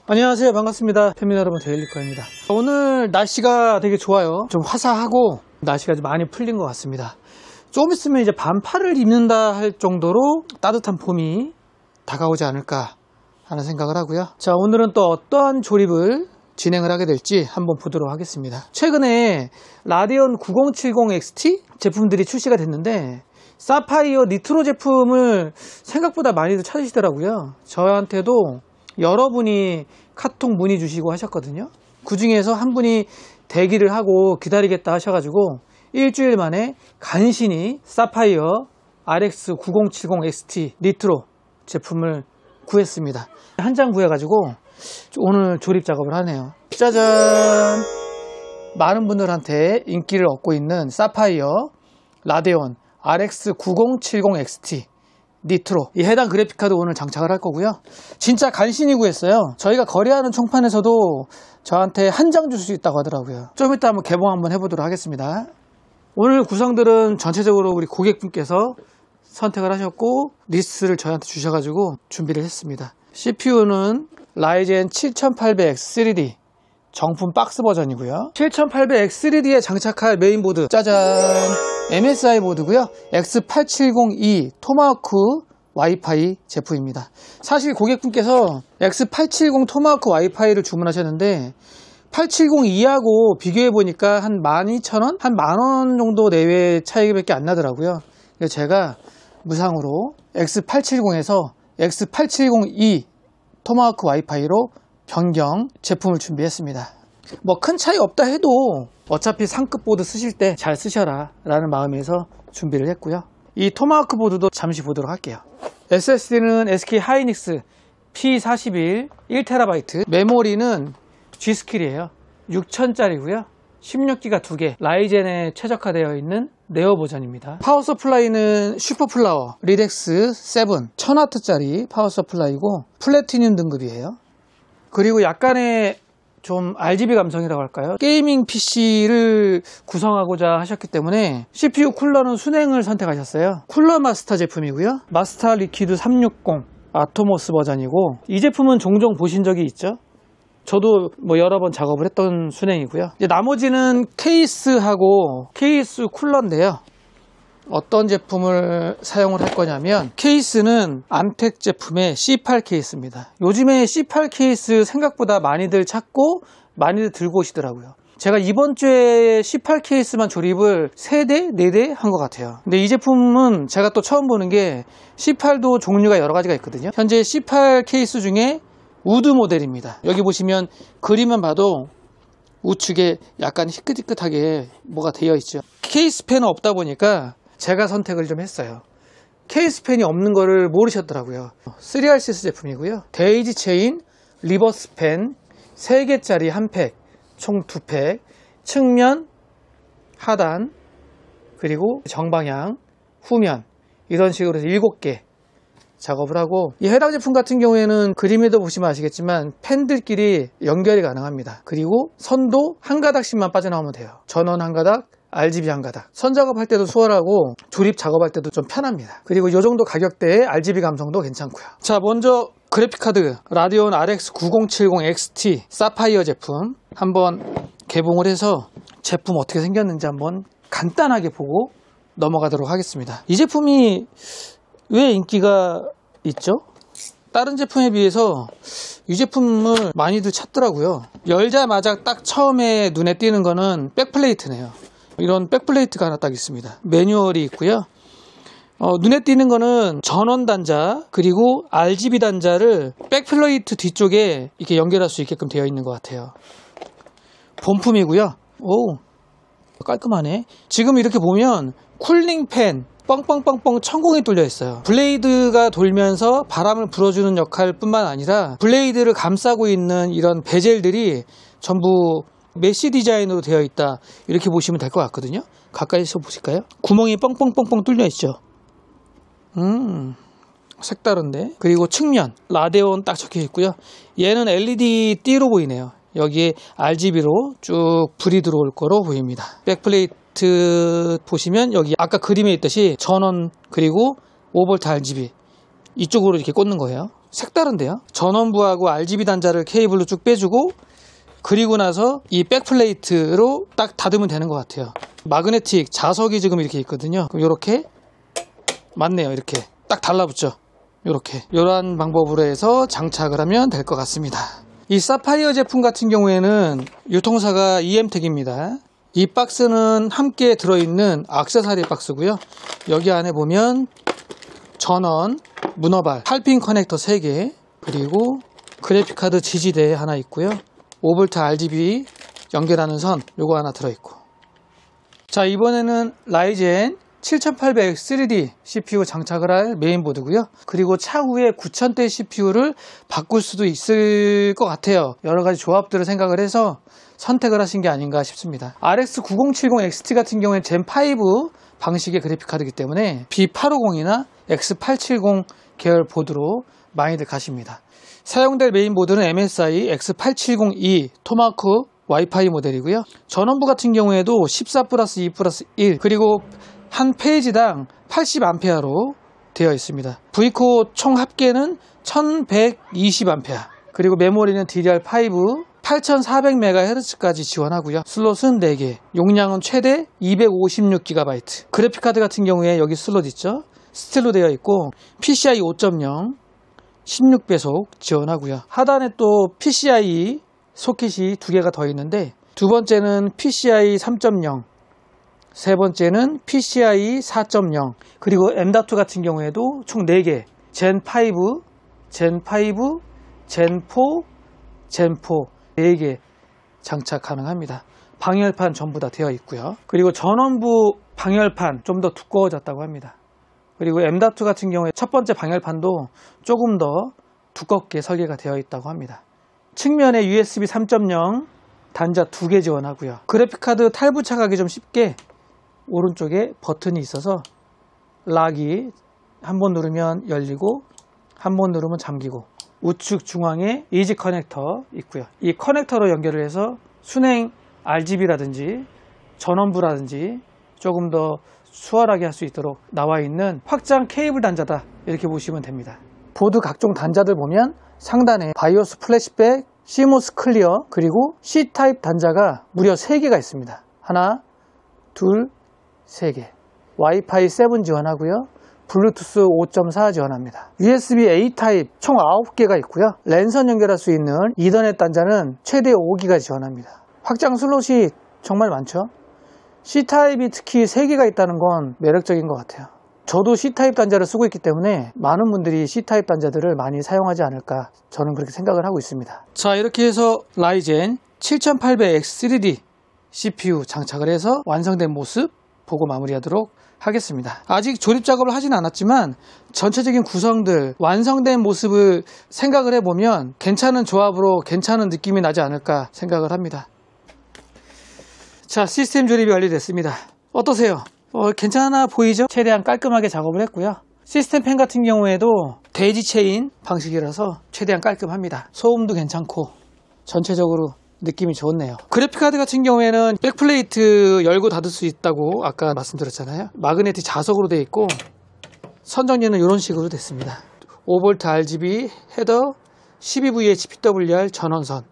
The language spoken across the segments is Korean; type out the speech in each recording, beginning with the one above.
안녕하세요, 반갑습니다. 패밀리 여러분, 데일리커입니다. 오늘 날씨가 되게 좋아요. 좀 화사하고 날씨가 좀 많이 풀린 것 같습니다. 좀 있으면 이제 반팔을 입는다 할 정도로 따뜻한 봄이 다가오지 않을까 하는 생각을 하고요. 자, 오늘은 또 어떠한 조립을 진행을 하게 될지 한번 보도록 하겠습니다. 최근에 라데온 9070 XT 제품들이 출시가 됐는데 사파이어 니트로 제품을 생각보다 많이들 찾으시더라고요. 저한테도 여러분이 카톡 문의 주시고 하셨거든요. 그 중에서 한 분이 대기를 하고 기다리겠다 하셔가지고 일주일 만에 간신히 사파이어 RX 9070 XT 니트로 제품을 구했습니다. 한 장 구해가지고 오늘 조립 작업을 하네요. 짜잔! 많은 분들한테 인기를 얻고 있는 사파이어 라데온 RX 9070 XT 니트로, 이 해당 그래픽카드 오늘 장착을 할 거고요. 진짜 간신히 구했어요. 저희가 거래하는 총판에서도 저한테 한 장 줄 수 있다고 하더라고요. 좀 이따 한번 개봉 한번 해보도록 하겠습니다. 오늘 구성들은 전체적으로 우리 고객분께서 선택을 하셨고 리스트를 저희한테 주셔가지고 준비를 했습니다. CPU는 라이젠 7800X 3D 정품 박스 버전이고요. 7800X 3D에 장착할 메인보드, 짜잔! MSI 보드고요. X870E 토마호크 와이파이 제품입니다. 사실 고객분께서 X870 토마호크 와이파이를 주문하셨는데 870E하고 비교해 보니까 한 12,000원? 한 만원 정도 내외 차이밖에 안 나더라고요. 그래서 제가 무상으로 X870에서 X870E 토마호크 와이파이로 변경 제품을 준비했습니다. 뭐 큰 차이 없다 해도 어차피 상급 보드 쓰실 때 잘 쓰셔라 라는 마음에서 준비를 했고요. 이 토마호크 보드도 잠시 보도록 할게요. SSD는 SK 하이닉스 P41 1TB, 메모리는 Gskill이에요. 6000짜리고요 16기가 2개, 라이젠에 최적화되어 있는 네오 버전입니다. 파워 서플라이는 슈퍼플라워 리덱스 7 1000W짜리 파워 서플라이고 플래티늄 등급이에요. 그리고 약간의 좀 RGB 감성이라고 할까요? 게이밍 PC를 구성하고자 하셨기 때문에 CPU 쿨러는 순행을 선택하셨어요. 쿨러 마스터 제품이고요. 마스터 리퀴드 360 아토모스 버전이고, 이 제품은 종종 보신 적이 있죠? 저도 뭐 여러 번 작업을 했던 순행이고요. 이제 나머지는 케이스하고 케이스 쿨러인데요. 어떤 제품을 사용을 할 거냐면, 케이스는 안텍 제품의 C8 케이스입니다. 요즘에 C8 케이스 생각보다 많이들 찾고 많이들 들고 오시더라고요. 제가 이번 주에 C8 케이스만 조립을 3대, 4대 한 것 같아요. 근데 이 제품은 제가 또 처음 보는 게 C8도 종류가 여러 가지가 있거든요. 현재 C8 케이스 중에 우드 모델입니다. 여기 보시면 그림만 봐도 우측에 약간 희끗희끗하게 뭐가 되어 있죠. 케이스 펜은 없다 보니까 제가 선택을 좀 했어요. 케이스 펜이 없는 거를 모르셨더라고요. 3RCS 제품이고요. 데이지 체인 리버스 펜 3개짜리 한 팩, 총 2팩, 측면, 하단, 그리고 정방향, 후면, 이런 식으로 해서 7개 작업을 하고, 이 해당 제품 같은 경우에는 그림에도 보시면 아시겠지만 펜들끼리 연결이 가능합니다. 그리고 선도 한 가닥씩만 빠져나오면 돼요. 전원 한 가닥, RGB 한 가닥. 선 작업할 때도 수월하고 조립 작업할 때도 좀 편합니다. 그리고 이 정도 가격대에 RGB 감성도 괜찮고요. 자, 먼저 그래픽카드 라데온 RX 9070 XT 사파이어 제품 한번 개봉을 해서 제품 어떻게 생겼는지 한번 간단하게 보고 넘어가도록 하겠습니다. 이 제품이 왜 인기가 있죠? 다른 제품에 비해서 이 제품을 많이들 찾더라고요. 열자마자 딱 처음에 눈에 띄는 거는 백플레이트네요. 이런 백플레이트가 하나 딱 있습니다. 매뉴얼이 있고요. 눈에 띄는 거는 전원 단자 그리고 RGB 단자를 백플레이트 뒤쪽에 이렇게 연결할 수 있게끔 되어 있는 것 같아요. 본품이고요. 오, 깔끔하네. 지금 이렇게 보면 쿨링팬 뻥뻥뻥뻥 천공이 뚫려 있어요. 블레이드가 돌면서 바람을 불어주는 역할 뿐만 아니라 블레이드를 감싸고 있는 이런 베젤들이 전부 메쉬 디자인으로 되어 있다, 이렇게 보시면 될 것 같거든요. 가까이서 보실까요? 구멍이 뻥뻥뻥뻥 뚫려 있죠. 색다른데. 그리고 측면 라데온 딱 적혀 있고요. 얘는 LED 띠로 보이네요. 여기에 RGB로 쭉 불이 들어올 거로 보입니다. 백플레이트 보시면 여기 아까 그림에 있듯이 전원 그리고 5V RGB 이쪽으로 이렇게 꽂는 거예요. 색다른데요. 전원부하고 RGB 단자를 케이블로 쭉 빼주고, 그리고 나서 이 백플레이트로 딱 닫으면 되는 것 같아요. 마그네틱 자석이 지금 이렇게 있거든요. 그럼 이렇게 맞네요. 이렇게 딱 달라붙죠. 이러한 방법으로 해서 장착을 하면 될 것 같습니다. 이 사파이어 제품 같은 경우에는 유통사가 EM텍입니다. 이 박스는 함께 들어있는 액세서리 박스고요. 여기 안에 보면 전원, 문어발, 8핀 커넥터 3개, 그리고 그래픽카드 지지대 하나 있고요. 5V RGB 연결하는 선 요거 하나 들어있고. 자, 이번에는 라이젠 7800X 3D CPU 장착을 할 메인보드고요. 그리고 차후에 9000대 CPU를 바꿀 수도 있을 것 같아요. 여러가지 조합들을 생각을 해서 선택을 하신 게 아닌가 싶습니다. RX 9070 XT 같은 경우에 젠5 방식의 그래픽카드이기 때문에 B850이나 X870 계열 보드로 많이들 가십니다. 사용될 메인보드는 MSI X870E 토마호크 와이파이 모델이고요. 전원부 같은 경우에도 14+2+1 그리고 한 페이지당 80A로 되어 있습니다. V코어 총 합계는 1120A, 그리고 메모리는 DDR5 8400MHz까지 지원하고요. 슬롯은 4개, 용량은 최대 256GB. 그래픽카드 같은 경우에 여기 슬롯 있죠? 스틸로 되어 있고 PCI 5.0 16배속 지원하고요. 하단에 또 PCI 소켓이 2개가 더 있는데, 두 번째는 PCI 3.0, 세 번째는 PCI 4.0, 그리고 M.2 같은 경우에도 총 4개, 젠5, 젠5, 젠4, 젠4 4개 장착 가능합니다. 방열판 전부 다 되어 있고요. 그리고 전원부 방열판 좀 더 두꺼워졌다고 합니다. 그리고 M.2 같은 경우에 첫 번째 방열판도 조금 더 두껍게 설계가 되어 있다고 합니다. 측면에 USB 3.0 단자 2개 지원하고요. 그래픽카드 탈부착하기 좀 쉽게 오른쪽에 버튼이 있어서 락이 한 번 누르면 열리고 한 번 누르면 잠기고, 우측 중앙에 이지 커넥터 있고요. 이 커넥터로 연결을 해서 순행 RGB라든지 전원부라든지 조금 더 수월하게 할 수 있도록 나와 있는 확장 케이블 단자다, 이렇게 보시면 됩니다. 보드 각종 단자들 보면 상단에 바이오스 플래시백, 시모스 클리어, 그리고 C타입 단자가 무려 3개가 있습니다. 하나, 둘, 3개. 와이파이 7 지원하고요. 블루투스 5.4 지원합니다. USB A 타입 총 9개가 있고요. 랜선 연결할 수 있는 이더넷 단자는 최대 5기가 지원합니다. 확장 슬롯이 정말 많죠. C타입이 특히 3개가 있다는 건 매력적인 것 같아요. 저도 C타입 단자를 쓰고 있기 때문에 많은 분들이 C타입 단자들을 많이 사용하지 않을까, 저는 그렇게 생각을 하고 있습니다. 자, 이렇게 해서 라이젠 7800X 3D CPU 장착을 해서 완성된 모습 보고 마무리하도록 하겠습니다. 아직 조립 작업을 하진 않았지만 전체적인 구성들, 완성된 모습을 생각을 해보면 괜찮은 조합으로 괜찮은 느낌이 나지 않을까 생각을 합니다. 자, 시스템 조립이 완료됐습니다. 어떠세요? 괜찮아 보이죠? 최대한 깔끔하게 작업을 했고요. 시스템 팬 같은 경우에도 데이지 체인 방식이라서 최대한 깔끔합니다. 소음도 괜찮고 전체적으로 느낌이 좋네요. 그래픽카드 같은 경우에는 백플레이트 열고 닫을 수 있다고 아까 말씀드렸잖아요. 마그네틱 자석으로 되어 있고 선정리는 이런 식으로 됐습니다. 5V RGB 헤더, 12VH PWR 전원선,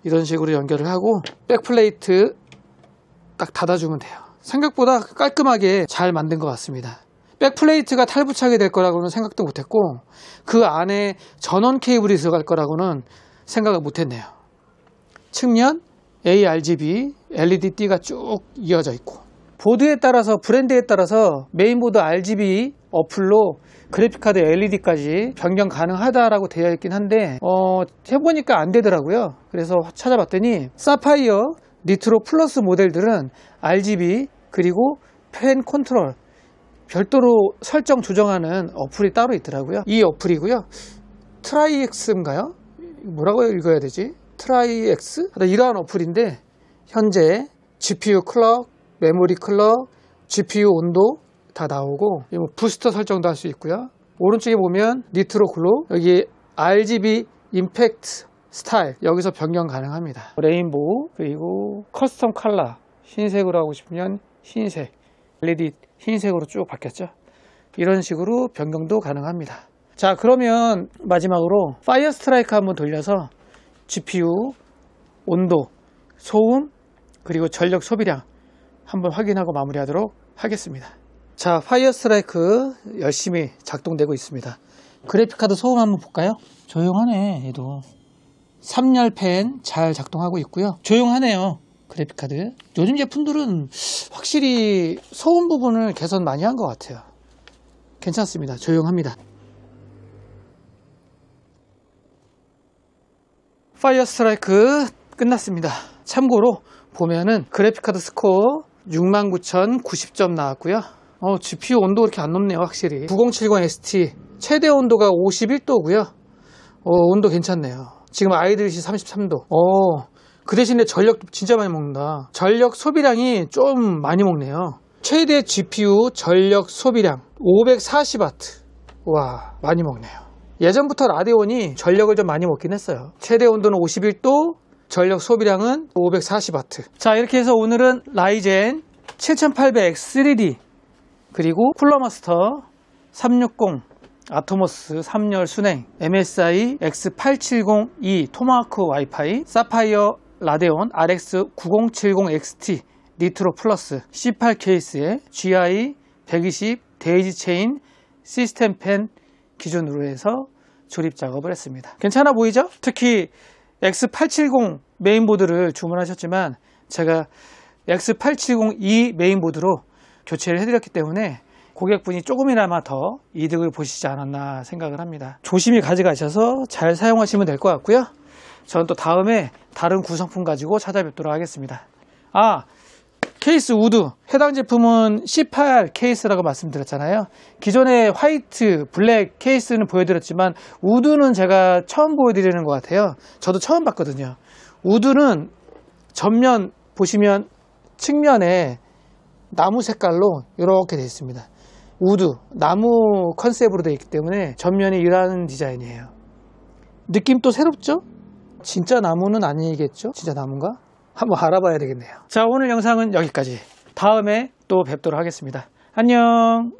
이런 식으로 연결을 하고 백플레이트 딱 닫아주면 돼요. 생각보다 깔끔하게 잘 만든 것 같습니다. 백플레이트가 탈부착이 될 거라고는 생각도 못했고, 그 안에 전원 케이블이 들어갈 거라고는 생각을 못했네요. 측면 ARGB LED 띠가 쭉 이어져 있고, 보드에 따라서, 브랜드에 따라서 메인보드 RGB 어플로 그래픽카드 LED까지 변경 가능하다라고 되어 있긴 한데 해보니까 안 되더라고요. 그래서 찾아봤더니 사파이어 니트로 플러스 모델들은 RGB 그리고 팬 컨트롤 별도로 설정 조정하는 어플이 따로 있더라고요. 이 어플이고요. 트라이엑스인가요? 뭐라고 읽어야 되지? 트라이엑스? 이러한 어플인데 현재 GPU 클럭, 메모리 클럭, GPU 온도 다 나오고 부스터 설정도 할 수 있고요. 오른쪽에 보면 니트로 글로, 여기 RGB 임팩트 스타일, 여기서 변경 가능합니다. 레인보우, 그리고 커스텀 컬러, 흰색으로 하고 싶으면 흰색, LED 흰색으로 쭉 바뀌었죠. 이런 식으로 변경도 가능합니다. 자, 그러면 마지막으로 파이어 스트라이크 한번 돌려서 GPU 온도, 소음, 그리고 전력 소비량 한번 확인하고 마무리하도록 하겠습니다. 자, 파이어 스트라이크 열심히 작동되고 있습니다. 그래픽카드 소음 한번 볼까요? 조용하네. 얘도 3열 팬 잘 작동하고 있고요. 조용하네요. 그래픽카드. 요즘 제품들은 확실히 소음 부분을 개선 많이 한 것 같아요. 괜찮습니다. 조용합니다. 파이어 스트라이크 끝났습니다. 참고로 보면은 그래픽카드 스코어 69,090점 나왔고요. GPU 온도 그렇게 안 높네요. 확실히 9070XT 최대 온도가 51도고요. 온도 괜찮네요. 지금 아이들시 33도. 그 대신에 전력 진짜 많이 먹는다. 전력 소비량이 좀 많이 먹네요. 최대 GPU 전력 소비량 540W. 와, 많이 먹네요. 예전부터 라데온이 전력을 좀 많이 먹긴 했어요. 최대 온도는 51도, 전력 소비량은 540W. 자, 이렇게 해서 오늘은 라이젠 7800X3D 그리고 쿨러마스터 360 아토모스 3열 순행, MSI X870E 토마호크 와이파이, 사파이어 라데온 RX 9070XT 니트로 플러스 C8 케이스에 GI 120 데이지 체인 시스템 팬 기준으로 해서 조립 작업을 했습니다. 괜찮아 보이죠? 특히 X870 메인보드를 주문하셨지만 제가 X870E 메인보드로 교체를 해드렸기 때문에 고객분이 조금이나마 더 이득을 보시지 않았나 생각을 합니다. 조심히 가져가셔서 잘 사용하시면 될 것 같고요. 저는 또 다음에 다른 구성품 가지고 찾아뵙도록 하겠습니다. 케이스 우드 해당 제품은 C8 케이스라고 말씀드렸잖아요. 기존의 화이트, 블랙 케이스는 보여드렸지만 우드는 제가 처음 보여드리는 것 같아요. 저도 처음 봤거든요. 우드는 전면 보시면 측면에 나무 색깔로 이렇게 되어 있습니다. 우드, 나무 컨셉으로 되어 있기 때문에 전면이 이런 디자인이에요. 느낌 또 새롭죠? 진짜 나무는 아니겠죠? 진짜 나무인가? 한번 알아봐야 되겠네요. 자, 오늘 영상은 여기까지. 다음에 또 뵙도록 하겠습니다. 안녕.